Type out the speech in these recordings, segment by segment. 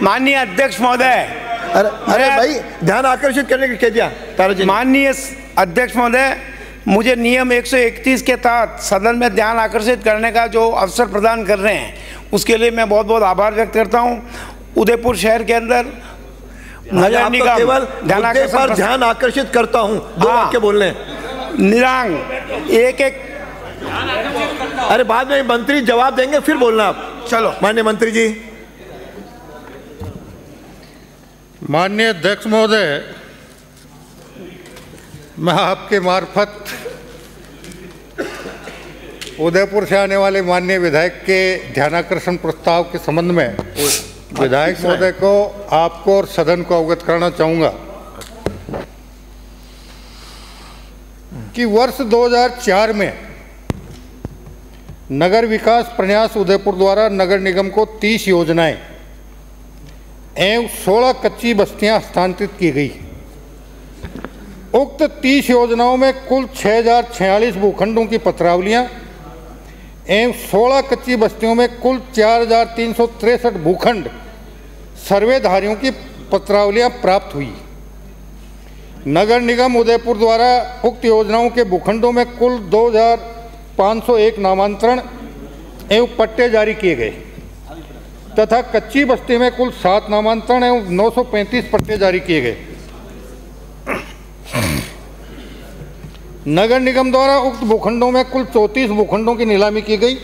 माननीय अध्यक्ष महोदय, अरे भाई, ध्यान आकर्षित करने की क्या दिया? माननीय अध्यक्ष महोदय, मुझे नियम 131 के तहत सदन में ध्यान आकर्षित करने का जो अवसर प्रदान कर रहे हैं, उसके लिए मैं बहुत बहुत आभार व्यक्त करता हूं। उदयपुर शहर के अंदर नगर निगम केवल ध्यान आकर्षित करता हूं, दो वाक्य बोलने निरांग एक अरे बाद में मंत्री जवाब देंगे, फिर बोलना आप। चलो माननीय मंत्री जी। माननीय अध्यक्ष महोदय, मैं आपके मार्फत उदयपुर से आने वाले माननीय विधायक के ध्यानाकर्षण प्रस्ताव के संबंध में विधायक महोदय को, आपको और सदन को अवगत कराना चाहूँगा कि वर्ष 2004 में नगर विकास प्रन्यास उदयपुर द्वारा नगर निगम को 30 योजनाएं एवं 16 कच्ची बस्तियां हस्तांतरित की गई। उक्त 30 योजनाओं में कुल 6046 भूखंडों की पत्रावलियां एवं 16 कच्ची बस्तियों में कुल 4363 भूखंड सर्वेधारियों की पत्रावलियां प्राप्त हुई। नगर निगम उदयपुर द्वारा उक्त योजनाओं के भूखंडों में कुल 2501 नामांतरण एवं पट्टे जारी किए गए तथा कच्ची बस्ती में कुल 7 नामांतरण एवं 935 पट्टे जारी किए गए। नगर निगम द्वारा उक्त भूखंडों में कुल 34 भूखंडों की नीलामी की गई,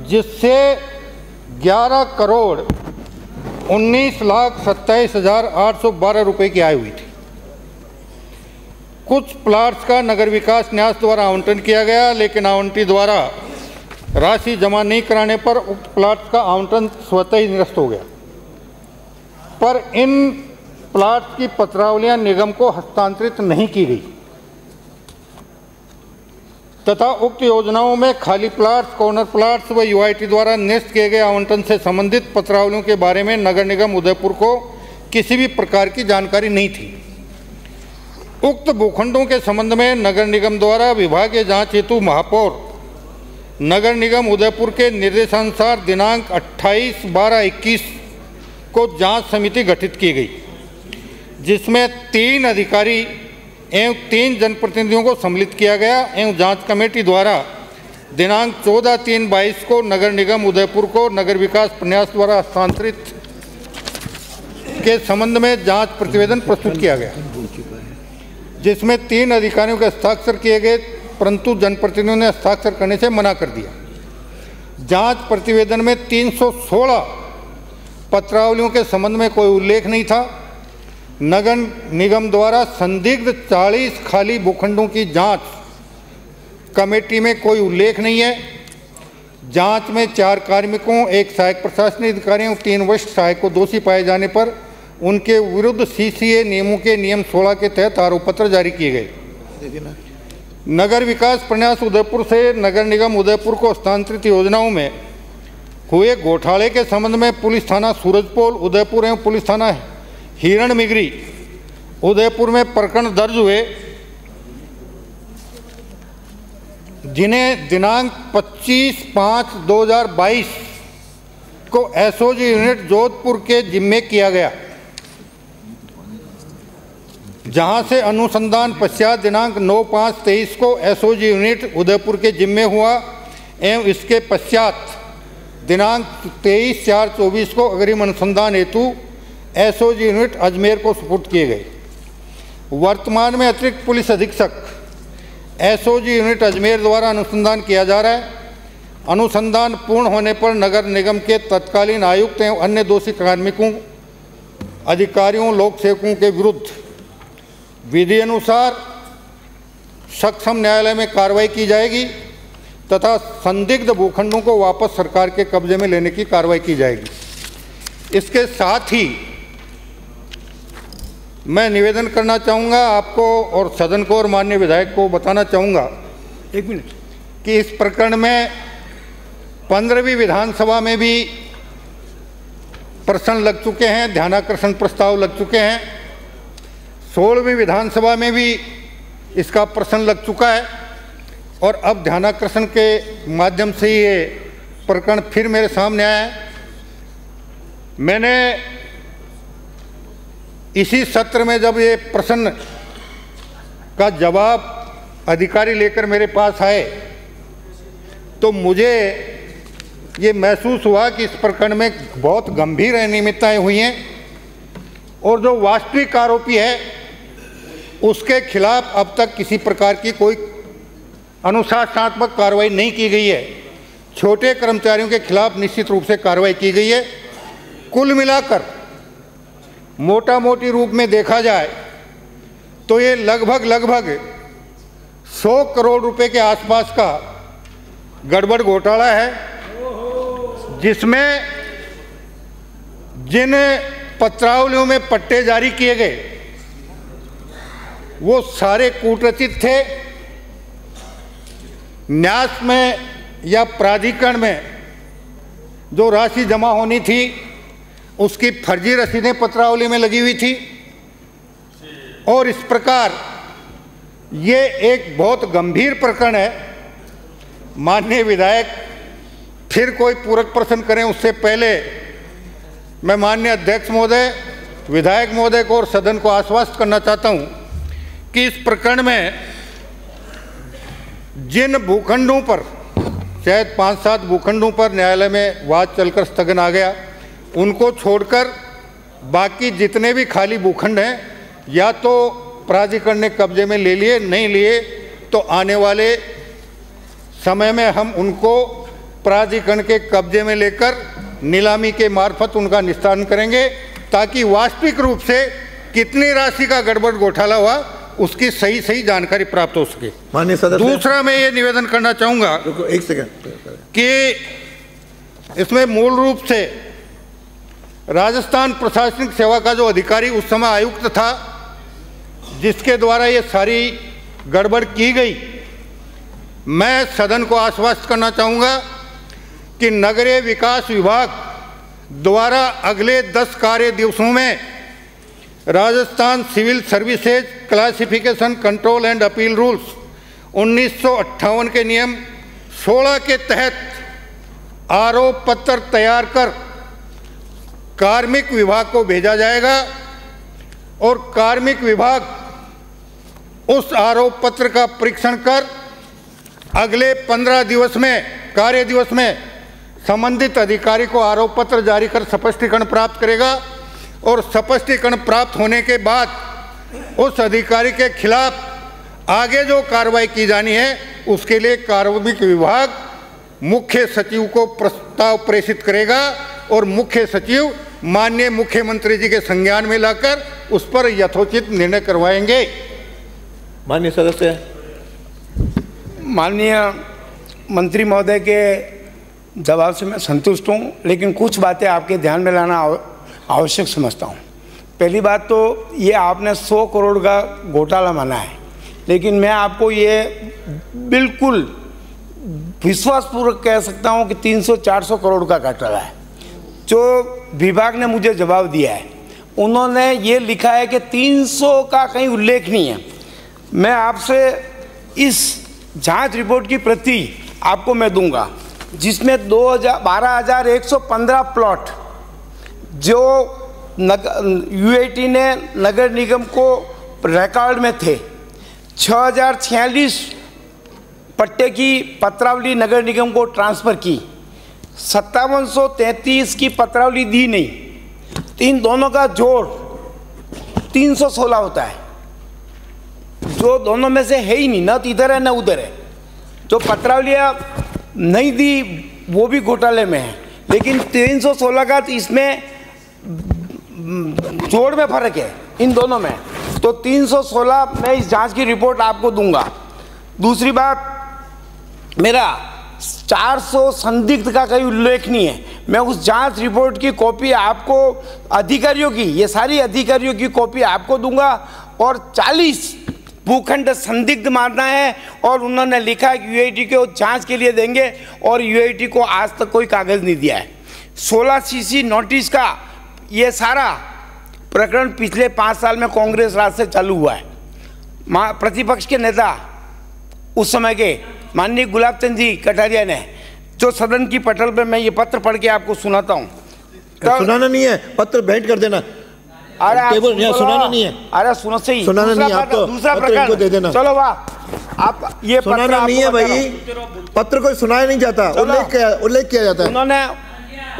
जिससे 11,19,27,812 रुपये की आय हुई थी। कुछ प्लाट्स का नगर विकास न्यास द्वारा आवंटन किया गया, लेकिन आवंटी द्वारा राशि जमा नहीं कराने पर उक्त प्लाट्स का आवंटन स्वतः ही निरस्त हो गया। पर इन प्लाट्स की पत्रावलियां निगम को हस्तांतरित नहीं की गई तथा उक्त योजनाओं में खाली प्लाट्स, कॉर्नर प्लाट्स व यूआईटी द्वारा निरस्त किए गए आवंटन से संबंधित पत्रावलियों के बारे में नगर निगम उदयपुर को किसी भी प्रकार की जानकारी नहीं थी। उक्त भूखंडों के संबंध में नगर निगम द्वारा विभागीय जांच हेतु महापौर नगर निगम उदयपुर के निर्देशानुसार दिनांक 28/12/21 को जांच समिति गठित की गई, जिसमें 3 अधिकारी एवं 3 जनप्रतिनिधियों को सम्मिलित किया गया एवं जांच कमेटी द्वारा दिनांक 14/3/22 को नगर निगम उदयपुर को नगर विकास प्रन्यास द्वारा हस्तांतरित के संबंध में जांच प्रतिवेदन प्रस्तुत किया गया, जिसमें 3 अधिकारियों के हस्ताक्षर किए गए, परंतु जनप्रतिनिधियों ने हस्ताक्षर करने से मना कर दिया। जांच प्रतिवेदन में 316 पत्रावलियों के संबंध में कोई उल्लेख नहीं था। नगर निगम द्वारा संदिग्ध 40 खाली भूखंडों की जांच कमेटी में कोई उल्लेख नहीं है। जांच में 4 कार्मिकों, 1 सहायक प्रशासनिक अधिकारी और 3 वरिष्ठ सहायक को दोषी पाए जाने पर उनके विरुद्ध सीसीए नियमों के नियम 16 के तहत आरोप पत्र जारी किए गए। नगर विकास प्रन्यास उदयपुर से नगर निगम उदयपुर को हस्तांतरित योजनाओं में हुए घोटाले के संबंध में पुलिस थाना सूरजपोल उदयपुर एवं पुलिस थाना हिरण मिगरी उदयपुर में प्रकरण दर्ज हुए, जिन्हें दिनांक 25/5/2022 को एसओजी यूनिट जोधपुर के जिम्मे किया गया, जहां से अनुसंधान पश्चात दिनांक 9/5/23 को एसओजी यूनिट उदयपुर के जिम्मे हुआ एवं इसके पश्चात दिनांक 23/4/24 को अग्रिम अनुसंधान हेतु एसओजी यूनिट अजमेर को सुपुर्द किए गए। वर्तमान में अतिरिक्त पुलिस अधीक्षक एसओजी यूनिट अजमेर द्वारा अनुसंधान किया जा रहा है। अनुसंधान पूर्ण होने पर नगर निगम के तत्कालीन आयुक्त एवं अन्य दोषी कार्मिकों, अधिकारियों, लोक सेवकों के विरुद्ध विधि अनुसार सक्षम न्यायालय में कार्रवाई की जाएगी तथा संदिग्ध भूखंडों को वापस सरकार के कब्जे में लेने की कार्रवाई की जाएगी। इसके साथ ही मैं निवेदन करना चाहूँगा आपको और सदन को और माननीय विधायक को बताना चाहूँगा, 1 मिनट, कि इस प्रकरण में 15वीं विधानसभा में भी प्रश्न लग चुके हैं, ध्यानाकर्षण प्रस्ताव लग चुके हैं, 16वीं विधानसभा में भी इसका प्रश्न लग चुका है और अब ध्यानाकर्षण के माध्यम से ये प्रकरण फिर मेरे सामने आया है। मैंने इसी सत्र में जब ये प्रश्न का जवाब अधिकारी लेकर मेरे पास आए तो मुझे ये महसूस हुआ कि इस प्रकरण में बहुत गंभीर अनियमितताएं हुई हैं और जो वास्तविक आरोपी है उसके खिलाफ अब तक किसी प्रकार की कोई अनुशासनात्मक कार्रवाई नहीं की गई है। छोटे कर्मचारियों के खिलाफ निश्चित रूप से कार्रवाई की गई है। कुल मिलाकर मोटा मोटी रूप में देखा जाए तो ये लगभग 100 करोड़ रुपए के आसपास का गड़बड़ घोटाला है, जिसमें जिन पत्रावलियों में पट्टे जारी किए गए वो सारे कूटरचित थे। न्यास में या प्राधिकरण में जो राशि जमा होनी थी उसकी फर्जी रसीदें पत्रावली में लगी हुई थी और इस प्रकार ये एक बहुत गंभीर प्रकरण है। माननीय विधायक फिर कोई पूरक प्रश्न करें उससे पहले मैं माननीय अध्यक्ष महोदय, विधायक महोदय को और सदन को आश्वस्त करना चाहता हूं कि इस प्रकरण में जिन भूखंडों पर शायद 5-7 भूखंडों पर न्यायालय में वाद चलकर स्थगन आ गया, उनको छोड़कर बाकी जितने भी खाली भूखंड हैं या तो प्राधिकरण ने कब्जे में ले लिए, नहीं लिए तो आने वाले समय में हम उनको प्राधिकरण के कब्जे में लेकर नीलामी के मार्फत उनका निस्तारण करेंगे ताकि वास्तविक रूप से कितनी राशि का गड़बड़ घोटाला हुआ उसकी सही जानकारी प्राप्त हो सके। माननीय सदस्य, दूसरा मैं ये निवेदन करना चाहूँगा एक सेकंड कि इसमें मूल रूप से राजस्थान प्रशासनिक सेवा का जो अधिकारी उस समय आयुक्त था जिसके द्वारा ये सारी गड़बड़ की गई, मैं सदन को आश्वस्त करना चाहूँगा कि नगरीय विकास विभाग द्वारा अगले 10 कार्य दिवसों में Rajasthan civil services classification control and appeal rules 1958 के नियम 16 के तहत आरोप पत्र तैयार कर कार्मिक विभाग को भेजा जाएगा और कार्मिक विभाग उस आरोप पत्र का परीक्षण कर अगले 15 दिवस में कार्य दिवस में संबंधित अधिकारी को आरोप पत्र जारी कर स्पष्टीकरण प्राप्त करेगा और स्पष्टीकरण प्राप्त होने के बाद उस अधिकारी के खिलाफ आगे जो कार्रवाई की जानी है उसके लिए कार्मिक विभाग मुख्य सचिव को प्रस्ताव प्रेषित करेगा और मुख्य सचिव माननीय मुख्यमंत्री जी के संज्ञान में लाकर उस पर यथोचित निर्णय करवाएंगे। माननीय सदस्य, माननीय मंत्री महोदय के जवाब से मैं संतुष्ट हूँ, लेकिन कुछ बातें आपके ध्यान में लाना आवश्यक समझता हूँ। पहली बात तो ये आपने 100 करोड़ का घोटाला माना है, लेकिन मैं आपको ये बिल्कुल विश्वासपूर्वक कह सकता हूँ कि 300-400 करोड़ का घोटाला है। जो विभाग ने मुझे जवाब दिया है उन्होंने ये लिखा है कि 300 का कहीं उल्लेख नहीं है। मैं आपसे इस जांच रिपोर्ट की प्रति आपको मैं दूंगा जिसमें 12,115 प्लॉट जो यूआईटी ने नगर निगम को रिकॉर्ड में थे, 6,046 पट्टे की पत्रावली नगर निगम को ट्रांसफ़र की, 5733 की पत्रावली दी नहीं, इन दोनों का जोड़ 316 होता है, जो दोनों में से है ही नहीं, न इधर है न उधर है। जो पत्रावलियाँ नहीं दी वो भी घोटाले में है, लेकिन 316 का इसमें जोड़ में फर्क है इन दोनों में, तो 316 मैं इस जांच की रिपोर्ट आपको दूंगा। दूसरी बात, मेरा 400 संदिग्ध का कोई उल्लेख नहीं है। मैं उस जांच रिपोर्ट की कॉपी आपको अधिकारियों की, ये सारी अधिकारियों की कॉपी आपको दूंगा और 40 भूखंड संदिग्ध मानना है और उन्होंने लिखा है कि यूआईटी को जांच के लिए देंगे और यूआईटी को आज तक कोई कागज़ नहीं दिया है। 16 सीसी नोटिस का ये सारा प्रकरण पिछले 5 साल में कांग्रेस राज से चालू हुआ है। प्रतिपक्ष के नेता उस समय के माननीय गुलाब चंद जी कटारिया ने जो सदन की पटल पर, मैं ये पत्र पढ़ के आपको सुनाता हूँ। सुनाना नहीं है, पत्र भेंट कर देना। अरे टेबल यहाँ सुनाना नहीं है। अरे सुनो सही, सुनाना नहीं है आपको, दूसरा पत्र इनको दे देना। चलो वाह, आप ये सुनाना नहीं है भाई, पत्र कोई सुनाया नहीं जाता, उल्लेख किया जाता है।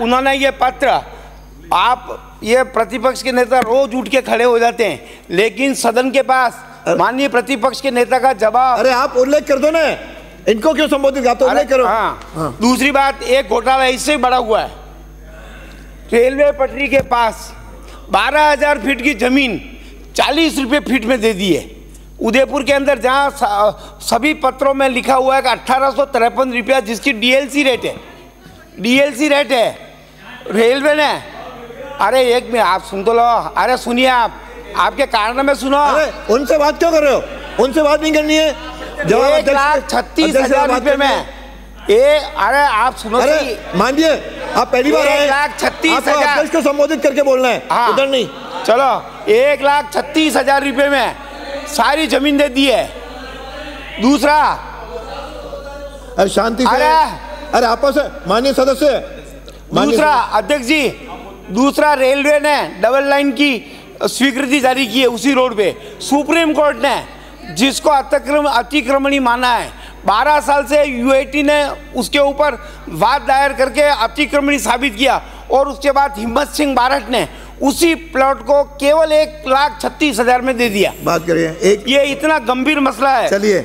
उन्होंने ये पत्र, आप ये प्रतिपक्ष के नेता रोज उठ के खड़े हो जाते हैं, लेकिन सदन के पास माननीय प्रतिपक्ष के नेता का जवाब। अरे आप उल्लेख कर दो ना, इनको क्यों संबोधित करते हो? उल्लेख करो। हाँ। दूसरी बात, एक घोटाला इससे बड़ा हुआ है, रेलवे पटरी के पास 12,000 फीट की जमीन 40 रुपये फीट में दे दी है। उदयपुर के अंदर जहाँ सभी पत्रों में लिखा हुआ है कि 1853 रुपया जिसकी डीएलसी रेट है, डीएलसी रेट है रेलवे ने। अरे एक मिनट आप सुन तो लो, अरे सुनिए, आपके कारण में सुनो। अरे उनसे बात क्यों कर रहे हो? उनसे बात नहीं करनी है। 1,36,000 रुपये में अरे आप सुनो, अरे मानिए आप पहली बार आए, 1,36,000 को संबोधित करके बोलना है। हाँ, उधर नहीं। चलो 1,36,000 रुपये में सारी जमीन दे दी है। दूसरा, अरे शांति से, अरे आपस माननीय सदस्य, दूसरा अध्यक्ष जी, दूसरा रेलवे ने डबल लाइन की स्वीकृति जारी की है उसी रोड पे। सुप्रीम कोर्ट ने जिसको अतिक्रमणी माना है, 12 साल से यूआईटी ने उसके ऊपर वाद दायर करके अतिक्रमणी साबित किया, और उसके बाद हिम्मत सिंह बारट ने उसी प्लॉट को केवल 1,36,000 में दे दिया। बात करिए एक, ये इतना गंभीर मसला है। चलिए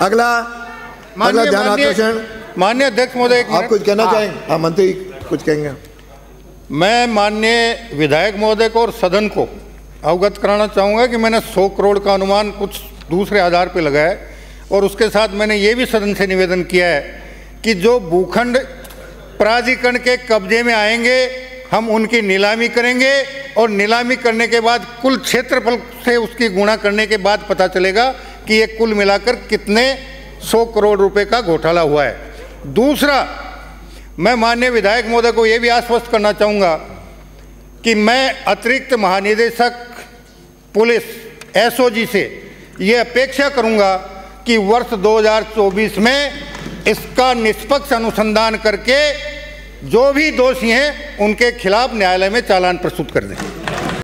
अगला ध्यान आकर्षण। माननीय अध्यक्ष महोदय, आप कुछ कहना चाहेंगे? हाँ, मंत्री कुछ कहेंगे। मैं माननीय विधायक महोदय को और सदन को अवगत कराना चाहूँगा कि मैंने 100 करोड़ का अनुमान कुछ दूसरे आधार पर लगाया है, और उसके साथ मैंने ये भी सदन से निवेदन किया है कि जो भूखंड प्राधिकरण के कब्जे में आएंगे हम उनकी नीलामी करेंगे, और नीलामी करने के बाद कुल क्षेत्रफल से उसकी गुणा करने के बाद पता चलेगा कि ये कुल मिलाकर कितने 100 करोड़ रुपए का घोटाला हुआ है। दूसरा, मैं माननीय विधायक महोदय को ये भी आश्वस्त करना चाहूँगा कि मैं अतिरिक्त महानिदेशक पुलिस एसओजी से ये अपेक्षा करूँगा कि वर्ष 2024 में इसका निष्पक्ष अनुसंधान करके जो भी दोषी हैं उनके खिलाफ न्यायालय में चालान प्रस्तुत कर दें।